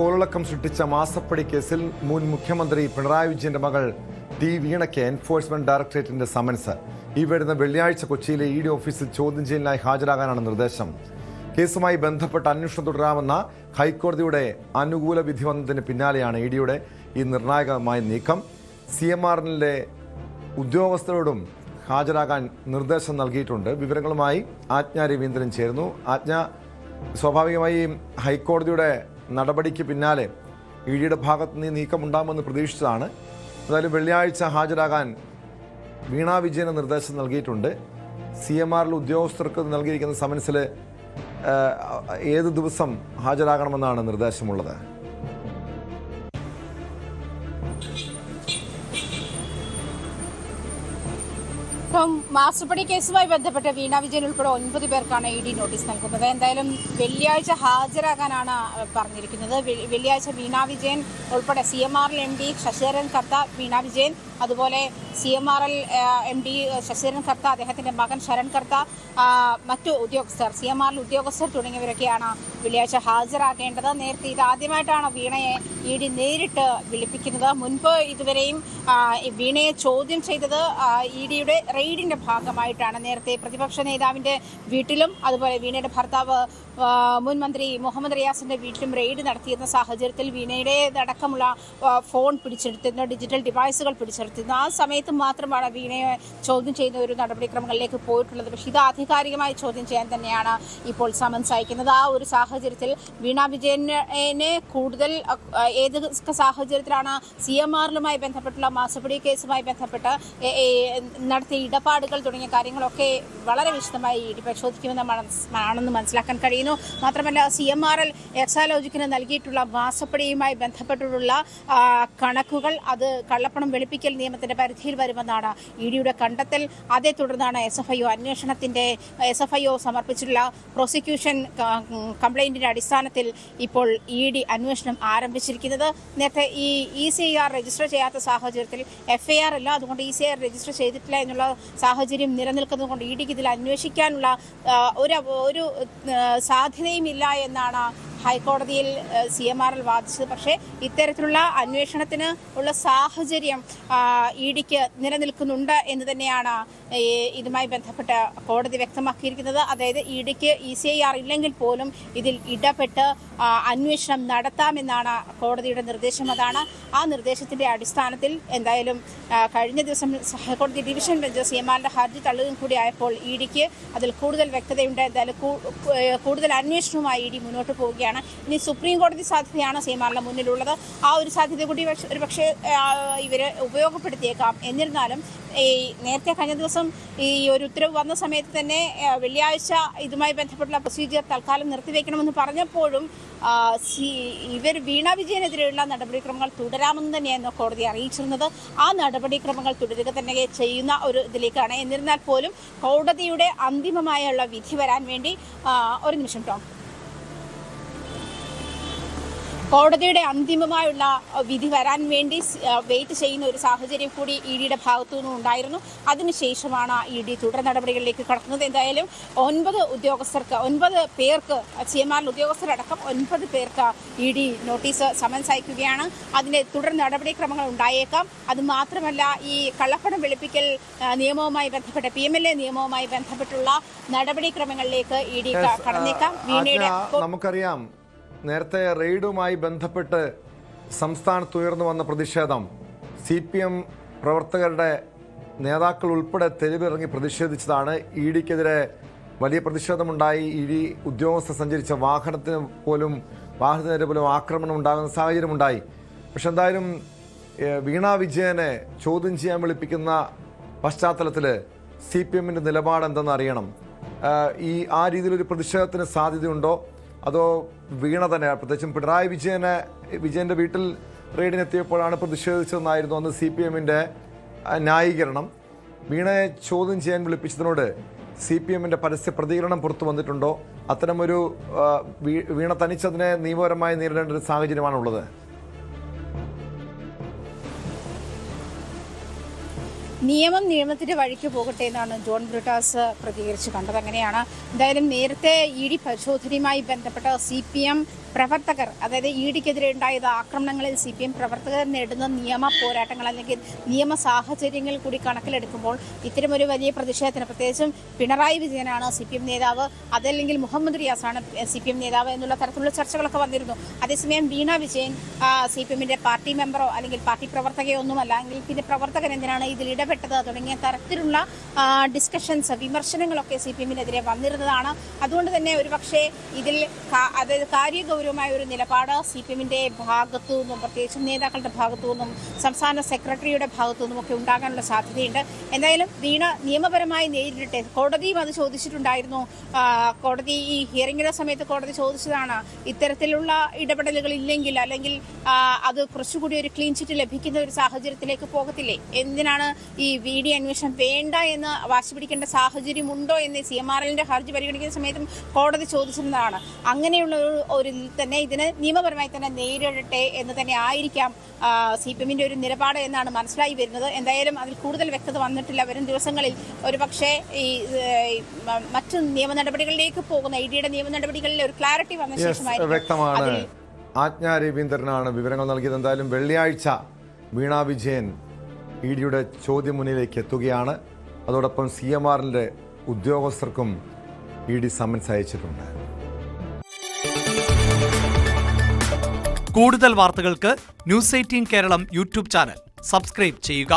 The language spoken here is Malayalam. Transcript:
കോളിളക്കം സൃഷ്ടിച്ച മാസപ്പടി കേസിൽ മുൻ മുഖ്യമന്ത്രി പിണറായി വിജയന്റെ മകൾ ടി വീണയ്ക്ക് എൻഫോഴ്സ്മെന്റ് ഡയറക്ടറേറ്റിന്റെ സമൻസ്. ഈ വരുന്ന വെള്ളിയാഴ്ച കൊച്ചിയിലെ ഇ ഡി ഓഫീസിൽ ചോദ്യം ചെയ്യലിനായി ഹാജരാകാനാണ് നിർദ്ദേശം. കേസുമായി ബന്ധപ്പെട്ട് അന്വേഷണം തുടരാമെന്ന ഹൈക്കോടതിയുടെ അനുകൂല വിധി വന്നതിന് പിന്നാലെയാണ് ഇ ഡിയുടെ ഈ നിർണായകമായ നീക്കം. CMRലെ ഉദ്യോഗസ്ഥരോടും ഹാജരാകാൻ നിർദ്ദേശം നൽകിയിട്ടുണ്ട്. വിവരങ്ങളുമായി ആജ്ഞ രവീന്ദ്രൻ ചേരുന്നു. ആജ്ഞ, സ്വാഭാവികമായി ഹൈക്കോടതിയുടെ നടപടിക്ക് പിന്നാലെ ഇ ഡിയുടെ ഭാഗത്ത് നിന്ന് നീക്കമുണ്ടാകുമെന്ന് പ്രതീക്ഷിച്ചതാണ്. എന്തായാലും വെള്ളിയാഴ്ച ഹാജരാകാൻ വീണ വിജയന് നിർദ്ദേശം നൽകിയിട്ടുണ്ട്. CMRലെ ഉദ്യോഗസ്ഥർക്ക് നൽകിയിരിക്കുന്ന സമൻസിൽ ഏത് ദിവസം ഹാജരാകണമെന്നാണ് നിർദ്ദേശമുള്ളത്? ഇപ്പം മാസപ്പടി കേസുമായി ബന്ധപ്പെട്ട് വീണ വിജയൻ ഉൾപ്പെടെ 9 പേർക്കാണ് ഇ ഡി നോട്ടീസ് നൽകുന്നത്. എന്തായാലും വെള്ളിയാഴ്ച ഹാജരാകാനാണ് പറഞ്ഞിരിക്കുന്നത്. വെള്ളിയാഴ്ച വീണ വിജയൻ ഉൾപ്പെടെ CMRL MD ശശിധരൻ കർത്ത, വീണ വിജയൻ, അതുപോലെ CMRL MD ശശിധരൻ കർത്ത, അദ്ദേഹത്തിന്റെ മകൻ ശരൺ കർത്ത, മറ്റു ഉദ്യോഗസ്ഥർ, CMRL ഉദ്യോഗസ്ഥർ തുടങ്ങിയവരൊക്കെയാണ് വെള്ളിയാഴ്ച ഹാജരാകേണ്ടത്. നേരത്തെ ഇതാദ്യമായിട്ടാണ് വീണയെ ഇ ഡി നേരിട്ട് വിളിപ്പിക്കുന്നത്. മുൻപ് ഇതുവരെയും വീണയെ ചോദ്യം ചെയ്തത് ഇ ഡിയുടെ റെയ്ഡിന്റെ ഭാഗമായിട്ടാണ്. നേരത്തെ പ്രതിപക്ഷ നേതാവിന്റെ വീട്ടിലും അതുപോലെ വീണയുടെ ഭർത്താവ് മുൻ മന്ത്രി മുഹമ്മദ് റിയാസിന്റെ വീട്ടിലും റെയ്ഡ് നടത്തിയിരുന്ന സാഹചര്യത്തിൽ വീണയുടേതടക്കമുള്ള ഫോൺ പിടിച്ചെടുത്തിരുന്നു, ഡിജിറ്റൽ ഡിവൈസുകൾ പിടിച്ചെടുത്തിരുന്നു. ആ സമയത്ത് മാത്രമാണ് വീണയെ ചോദ്യം ചെയ്യുന്ന ഒരു നടപടിക്രമങ്ങളിലേക്ക് പോയിട്ടുള്ളത്. പക്ഷേ ഇത് ആധികാരികമായി ചോദ്യം ചെയ്യാൻ തന്നെയാണ് ഇപ്പോൾ സമൻസ് അയക്കുന്നത്. ആ ഒരു സാഹചര്യത്തിൽ വീണ വിജയനെ കൂടുതൽ ഏത് സാഹചര്യത്തിലാണ് CMRലുമായി ബന്ധപ്പെട്ടുള്ള മാസപ്പടി കേസുമായി ബന്ധപ്പെട്ട് നടത്തിയ ഇടപാടുകൾ തുടങ്ങിയ കാര്യങ്ങളൊക്കെ വളരെ വിശദമായി ഇ ഡി പരിശോധിക്കുമെന്നാണെന്ന് മനസ്സിലാക്കാൻ കഴിയുന്നു. മാത്രമല്ല CMRL എക്സാലോജിക്കിന് നൽകിയിട്ടുള്ള മാസപ്പടിയുമായി ബന്ധപ്പെട്ടുള്ള കണക്കുകൾ അത് കള്ളപ്പണം വെളുപ്പിക്കൽ നിയമത്തിന്റെ പരിധിയിൽ വരുമെന്നാണ് ഇ ഡിയുടെ കണ്ടെത്തൽ. അതേ തുടർന്നാണ് SFIO സമർപ്പിച്ചിട്ടുള്ള പ്രോസിക്യൂഷൻ കംപ്ലൈന്റിന്റെ അടിസ്ഥാനത്തിൽ ഇപ്പോൾ ഇ ഡി അന്വേഷണം ആരംഭിച്ചിരിക്കുന്നത്. നേരത്തെ ഈ ECIR രജിസ്റ്റർ ചെയ്യാത്ത സാഹചര്യത്തിൽ FIR അല്ല, അതുകൊണ്ട് ECIR രജിസ്റ്റർ ചെയ്തിട്ടില്ല എന്നുള്ള സാഹചര്യം നിലനിൽക്കുന്നതുകൊണ്ട് ഇ ഡിക്ക് ഇതിൽ അന്വേഷിക്കാനുള്ള ഒരു സാധ്യതയുമില്ല എന്നാണ് ഹൈക്കോടതിയിൽ CMRL വാദിച്ചത്. പക്ഷേ ഇത്തരത്തിലുള്ള അന്വേഷണത്തിന് ഉള്ള സാഹചര്യം ഇ ഡിക്ക് നിലനിൽക്കുന്നുണ്ട് എന്ന് തന്നെയാണ് ഇതുമായി ബന്ധപ്പെട്ട് കോടതി വ്യക്തമാക്കിയിരിക്കുന്നത്. അതായത് ഇ ഡിക്ക് ECIR ഇല്ലെങ്കിൽ പോലും ഇതിൽ ഇടപെട്ട് അന്വേഷണം നടത്താമെന്നാണ് കോടതിയുടെ നിർദ്ദേശം. അതാണ് ആ നിർദ്ദേശത്തിന്റെ അടിസ്ഥാനത്തിൽ എന്തായാലും കഴിഞ്ഞ ദിവസം ഹൈക്കോടതി ഡിവിഷൻ ബെഞ്ച് CMRന്റെ ഹർജി തള്ളുകയും കൂടി ആയപ്പോൾ ഇ ഡിക്ക് അതിൽ കൂടുതൽ വ്യക്തതയുണ്ട്. എന്തായാലും കൂടുതൽ അന്വേഷണവുമായി ഇ ഡി മുന്നോട്ട് പോവുകയാണ്. ഇനി സുപ്രീം കോടതി സാധ്യതയാണ് CMRന്റെ മുന്നിലുള്ളത്. ആ ഒരു സാധ്യത കൂടി ഒരുപക്ഷെ ഇവര് ഉപയോഗപ്പെടുത്തിയേക്കാം. എന്നിരുന്നാലും നേരത്തെ കഴിഞ്ഞ ദിവസം ഈ ഒരു ഉത്തരവ് വന്ന സമയത്ത് തന്നെ വെള്ളിയാഴ്ച ഇതുമായി ബന്ധപ്പെട്ടുള്ള പ്രൊസീജിയർ തൽക്കാലം നിർത്തിവെക്കണമെന്ന് പറഞ്ഞപ്പോഴും ഇവർ വീണ വിജയനെതിരെയുള്ള നടപടിക്രമങ്ങൾ തുടരാമെന്ന് തന്നെയായിരുന്നു കോടതി അറിയിച്ചിരുന്നത്. ആ നടപടിക്രമങ്ങൾ തുടരുക തന്നെ ചെയ്യുന്ന ഒരു ഇതിലേക്കാണ്. എന്നിരുന്നാൽ പോലും കോടതിയുടെ അന്തിമമായുള്ള വിധി വരാൻ വേണ്ടി ഒരു നിമിഷം ടോം, കോടതിയുടെ അന്തിമമായുള്ള വിധി വരാൻ വേണ്ടി വെയിറ്റ് ചെയ്യുന്ന ഒരു സാഹചര്യം കൂടി ഇ ഡിയുടെ ഭാഗത്തു നിന്നും ഉണ്ടായിരുന്നു. അതിനുശേഷമാണ് ഇ ഡി തുടർ നടപടികളിലേക്ക് കടക്കുന്നത്. എന്തായാലും 9 പേർക്ക് CMRL ഉദ്യോഗസ്ഥരടക്കം 9 പേർക്ക് ഇ ഡി നോട്ടീസ് സമൻസ് അയക്കുകയാണ്. അതിന്റെ തുടർ നടപടിക്രമങ്ങൾ ഉണ്ടായേക്കാം. അതുമാത്രമല്ല, ഈ കള്ളപ്പണം വെളുപ്പിക്കൽ നിയമവുമായി ബന്ധപ്പെട്ട PMLA നിയമവുമായി ബന്ധപ്പെട്ടുള്ള നടപടിക്രമങ്ങളിലേക്ക് ഇ ഡി കടന്നേക്കാം. വീണയുടെ നമുക്കറിയാം, നേരത്തെ റെയ്ഡുമായി ബന്ധപ്പെട്ട് സംസ്ഥാനത്ത് ഉയർന്നു വന്ന പ്രതിഷേധം CPM പ്രവർത്തകരുടെ നേതാക്കൾ ഉൾപ്പെടെ തെരുവിറങ്ങി പ്രതിഷേധിച്ചതാണ്. ഇ ഡിക്കെതിരെ വലിയ പ്രതിഷേധമുണ്ടായി. ഇ ഡി ഉദ്യോഗസ്ഥർ സഞ്ചരിച്ച വാഹനത്തിനെതിരെ പോലും ആക്രമണം ഉണ്ടാകുന്ന സാഹചര്യമുണ്ടായി. പക്ഷെ എന്തായാലും വീണ വിജയനെ ചോദ്യം ചെയ്യാൻ വിളിപ്പിക്കുന്ന പശ്ചാത്തലത്തിൽ CPMന്റെ നിലപാട് എന്തെന്ന് അറിയണം. ആ രീതിയിലൊരു പ്രതിഷേധത്തിന് സാധ്യതയുണ്ടോ, അതോ വീണ തന്നെ, പ്രത്യേകിച്ചും പിണറായി വിജയന്റെ വീട്ടിൽ റെയ്ഡിനെത്തിയപ്പോഴാണ് പ്രതിഷേധിച്ചതെന്നായിരുന്നു അന്ന് CPMന്റെ ന്യായീകരണം. വീണയെ ചോദ്യം ചെയ്യാൻ വിളിപ്പിച്ചതിനോട് CPMന്റെ പരസ്യ പ്രതികരണം പുറത്തു വന്നിട്ടുണ്ടോ? അത്തരമൊരു വീണ തനിച്ചതിനെ നിയമപരമായി നേരിടേണ്ട ഒരു സാഹചര്യമാണുള്ളത്. നിയമത്തിന്റെ വഴിക്ക് പോകട്ടെ എന്നാണ് ജോൺ ബ്രിട്ടാസ് പ്രതികരിച്ച് കണ്ടത്. അങ്ങനെയാണ് എന്തായാലും നേരത്തെ ഇ ഡി പരിശോധനയുമായി ബന്ധപ്പെട്ട CPM പ്രവർത്തകർ, അതായത് ഇ ഡിക്കെതിരെ ഉണ്ടായത് ആക്രമണങ്ങളിൽ CPM പ്രവർത്തകർ നേടുന്ന നിയമ പോരാട്ടങ്ങൾ അല്ലെങ്കിൽ നിയമ സാഹചര്യങ്ങൾ കൂടി കണക്കിലെടുക്കുമ്പോൾ ഇത്തരമൊരു വലിയ പ്രതിഷേധത്തിന്, പ്രത്യേകിച്ചും പിണറായി വിജയനാണ് CPM നേതാവ്, അതല്ലെങ്കിൽ മുഹമ്മദ് റിയാസാണ് CPM നേതാവ് എന്നുള്ള തരത്തിലുള്ള ചർച്ചകളൊക്കെ വന്നിരുന്നു. അതേസമയം വീണ വിജയൻ CPMന്റെ പാർട്ടി മെമ്പറോ അല്ലെങ്കിൽ പാർട്ടി പ്രവർത്തകയോ ഒന്നുമല്ല, എങ്കിൽ പിന്നെ പ്രവർത്തകൻ എന്തിനാണ് ഇതിൽ ഇടപെട്ടത് തുടങ്ങിയ തരത്തിലുള്ള ഡിസ്കഷൻസ്, വിമർശനങ്ങളൊക്കെ CPMനെതിരെ വന്നിരുന്നതാണ്. അതുകൊണ്ട് തന്നെ ഒരുപക്ഷെ ഇതിൽ അതായത് കാര്യഗൗരവമായ ഒരു നിലപാട് CPMന്റെ ഭാഗത്തു നിന്നും, പ്രത്യേകിച്ചും നേതാക്കളുടെ ഭാഗത്തു നിന്നും സംസ്ഥാന സെക്രട്ടറിയുടെ ഭാഗത്തു നിന്നും ഒക്കെ ഉണ്ടാകാനുള്ള സാധ്യതയുണ്ട്. എന്തായാലും വീണ നിയമപരമായി നേരിട്ടെ. കോടതിയും അത് ചോദിച്ചിട്ടുണ്ടായിരുന്നു. കോടതി ഈ ഹിയറിംഗിന്റെ സമയത്ത് കോടതി ചോദിച്ചതാണ്, ഇത്തരത്തിലുള്ള ഇടപെടലുകൾ ഇല്ലെങ്കിൽ അല്ലെങ്കിൽ അത് കുറച്ചുകൂടി ഒരു ക്ലീൻ ചിറ്റ് ലഭിക്കുന്ന ഒരു സാഹചര്യത്തിലേക്ക് പോകത്തില്ലേ, എന്തിനാണ് ഈ VD അന്വേഷണം വേണ്ട എന്ന് വാശി പിടിക്കേണ്ട സാഹചര്യമുണ്ടോ എന്ന് CMRLന്റെ ഹർജി പരിഗണിക്കുന്ന സമയത്തും കോടതി ചോദിച്ചിരുന്നതാണ്. അങ്ങനെയുള്ള ഒരു തന്നെ ഇതിന് നിയമപരമായി തന്നെ നേരിടട്ടെ എന്ന് തന്നെ ആയിരിക്കാം CPMന്റെ ഒരു നിലപാട് എന്നാണ് മനസ്സിലായി വരുന്നത്. എന്തായാലും അതിൽ കൂടുതൽ വ്യക്തത വന്നിട്ടില്ല. വരും ദിവസങ്ങളിൽ ഒരുപക്ഷെ ഈ മറ്റു നിയമ നടപടികളിലേക്ക് പോകുന്ന ഇഡിയുടെ നിയമ നടപടികളിൽ ഒരു ക്ലാരിറ്റി വന്ന ശേഷമായിരിക്കും. വ്യക്തമാണ്. ആജ്ഞ രവീന്ദ്രനാണ് വിവരങ്ങൾ നൽകിയത്. എന്തായാലും വെള്ളിയാഴ്ച വീണ വിജയൻ ഇഡിയുടെ ചോദ്യം മുന്നിലേക്ക് എത്തുകയാണ്. അതോടൊപ്പം CMRLന്റെ ഉദ്യോഗസ്ഥർക്കും ED സമൻസ് അയച്ചിട്ടുണ്ട്. കൂടുതൽ വാർത്തകൾക്ക് News 18 Keralam YouTube channel subscribe ചെയ്യുക.